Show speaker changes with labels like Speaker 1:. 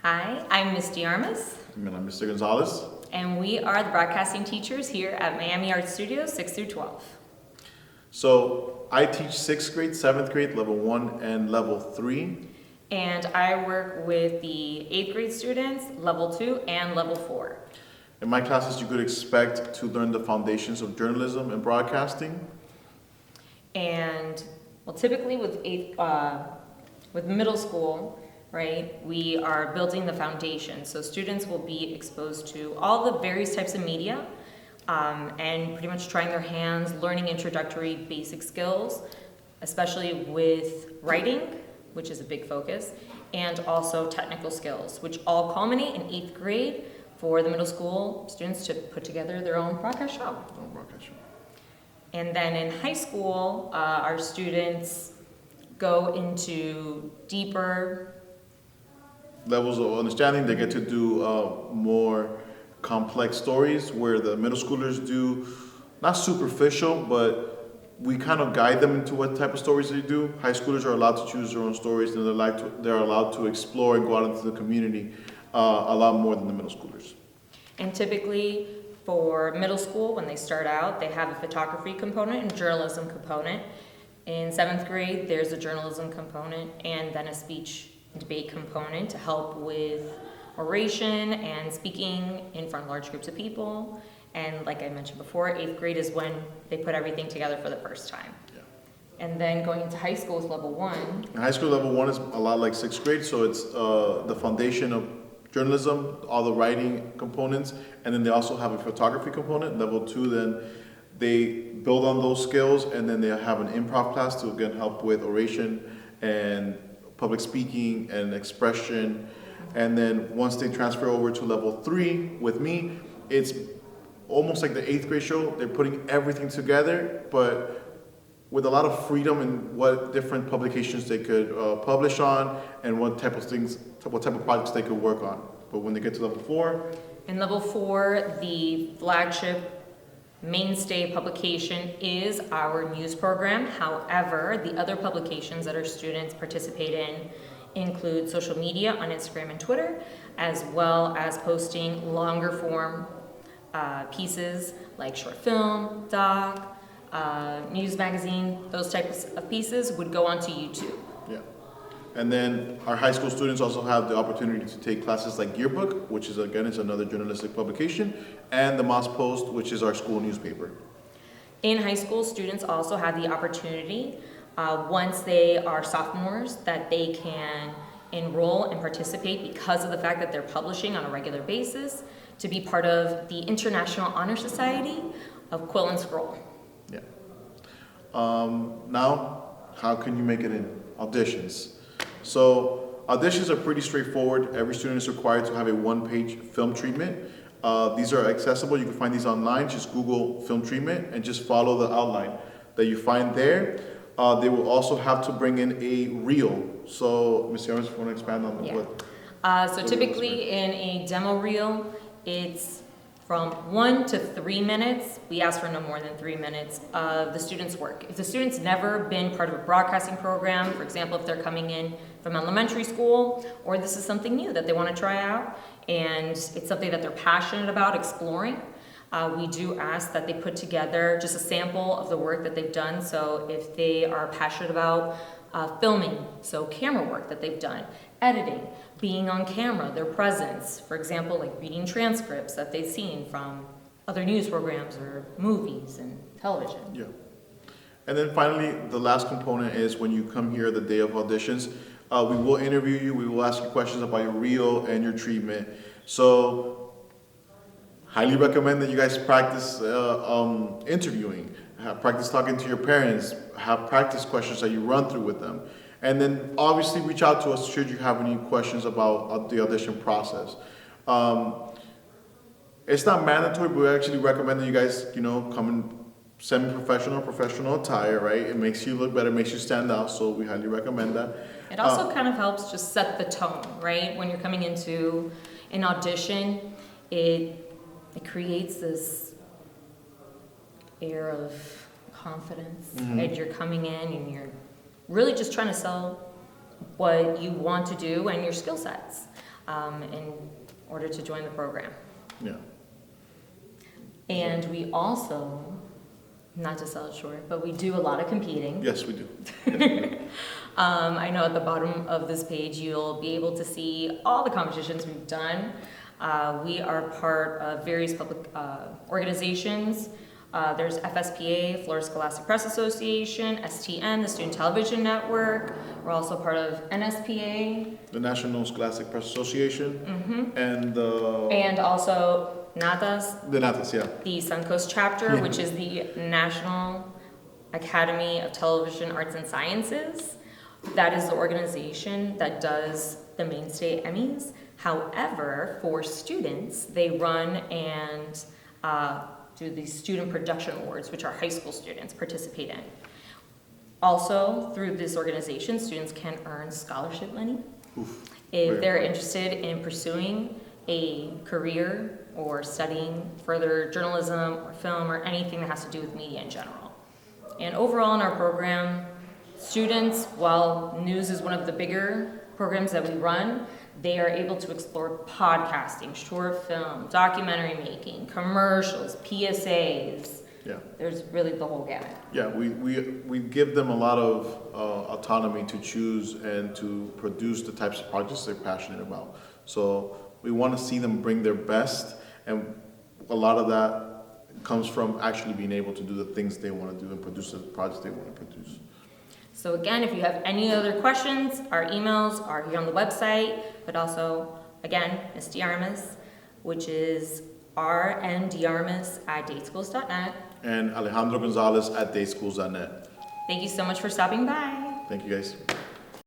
Speaker 1: Hi, I'm Misty Armas,
Speaker 2: And I'm Mr. Gonzalez.
Speaker 1: and we are the broadcasting teachers here at Miami Art Studios 6 through 12.
Speaker 2: So I teach sixth grade, seventh grade, level 1 and level 3.
Speaker 1: And I work with the 8th grade students, level 2 and level 4.
Speaker 2: In my classes, you could expect to learn the foundations of journalism and broadcasting.
Speaker 1: And well, typically with middle school, right, we are building the foundation. So students will be exposed to all the various types of media and pretty much trying their hands, learning introductory basic skills, especially with writing, which is a big focus, and also technical skills, which all culminate in 8th grade for the middle school students to put together their own broadcast show. And then in high school, our students go into deeper
Speaker 2: Levels of understanding, they get to do more complex stories where the middle schoolers do not superficial, but we kind of guide them into what type of stories they do. High schoolers are allowed to choose their own stories, and they're allowed to explore and go out into the community a lot more than the middle schoolers.
Speaker 1: And typically for middle school, when they start out, they have a photography component and journalism component. In 7th grade, there's a journalism component and then a speech and debate component to help with oration and speaking in front of large groups of people. And like I mentioned before, 8th grade is when they put everything together for the first time.
Speaker 2: Yeah.
Speaker 1: And then going into high school is level 1.
Speaker 2: And high school level 1 is a lot like sixth grade, so it's the foundation of journalism, all the writing components, and then they also have a photography component. Level 2, then they build on those skills, and then they have an improv class to again help with oration and public speaking and expression. And then once they transfer over to level 3 with me, it's almost like the 8th grade show. They're putting everything together, but with a lot of freedom in what different publications they could publish on and what type of projects they could work on. But when they get to level 4,
Speaker 1: In level 4, the flagship mainstay publication is our news program. However, the other publications that our students participate in include social media on Instagram and Twitter, as well as posting longer form pieces like short film, doc, news magazine. Those types of pieces would go onto YouTube.
Speaker 2: yeah. And then our high school students also have the opportunity to take classes like Yearbook, which is again is another journalistic publication, and the Moss Post, which is our school newspaper.
Speaker 1: In high school, students also have the opportunity, once they are sophomores, that they can enroll and participate because of the fact that they're publishing on a regular basis to be part of the International Honor Society of Quill and Scroll.
Speaker 2: Yeah. Now, how can you make it in? Auditions. So auditions are pretty straightforward. Every student is required to have a one-page film treatment. These are accessible. You can find these online. Just Google film treatment and just follow the outline that you find there. They will also have to bring in a reel. So, Ms. Yarnes, if you want to expand on
Speaker 1: Yeah.
Speaker 2: what?
Speaker 1: So typically in a demo reel, it's from 1 to 3 minutes. We ask for no more than 3 minutes of the student's work. If the student's never been part of a broadcasting program, for example, if they're coming in from elementary school, or this is something new that they want to try out, and it's something that they're passionate about exploring, we do ask that they put together just a sample of the work that they've done. So if they are passionate about filming, so camera work that they've done, editing, being on camera, their presence, for example, like reading transcripts that they've seen from other news programs or movies and television.
Speaker 2: Yeah. And then finally, the last component is when you come here the day of auditions, we will interview you. We will ask you questions about your reel and your treatment. So, highly recommend that you guys practice interviewing, practice talking to your parents, have practice questions that you run through with them. And then obviously reach out to us should you have any questions about the audition process. It's not mandatory, but we actually recommend that you guys, come in semi-professional, professional attire, right? It makes you look better, makes you stand out, so we highly recommend that.
Speaker 1: It also kind of helps just set the tone, right? When you're coming into an audition, it creates this air of confidence, and you're coming in and you're really just trying to sell what you want to do and your skill sets. in order to join the program.
Speaker 2: Yeah.
Speaker 1: And we also, not to sell it short, but we do a lot of competing.
Speaker 2: Yes, we do. Yes, we do.
Speaker 1: I know at the bottom of this page, you'll be able to see all the competitions we've done. We are part of various public organizations. There's FSPA, Florida Scholastic Press Association, STN, the Student Television Network. We're also part of NSPA.
Speaker 2: The National Scholastic Press Association, and the
Speaker 1: And also NATAS,
Speaker 2: NATAS, yeah.
Speaker 1: the Suncoast chapter, which is the National Academy of Television Arts and Sciences. That is the organization that does the Mainstay Emmys. However, for students, they run and do the Student Production Awards, which our high school students participate in. Also, through this organization, students can earn scholarship money if
Speaker 2: Very
Speaker 1: they're
Speaker 2: cool.
Speaker 1: interested in pursuing a career or studying further journalism or film or anything that has to do with media in general. And overall in our program, students, while news is one of the bigger programs that we run, they are able to explore podcasting, short film, documentary making, commercials, PSAs.
Speaker 2: Yeah.
Speaker 1: There's really the whole gamut.
Speaker 2: Yeah, we give them a lot of autonomy to choose and to produce the types of projects they're passionate about. So we want to see them bring their best, and a lot of that comes from actually being able to do the things they want to do and produce the projects they want to produce.
Speaker 1: So again, if you have any other questions, our emails are here on the website, but also, again, Ms. Diarmas, which is rndiarmas@dateschools.net.
Speaker 2: And Alejandro Gonzalez at dayschools.net.
Speaker 1: Thank you so much for stopping by.
Speaker 2: Thank you, guys.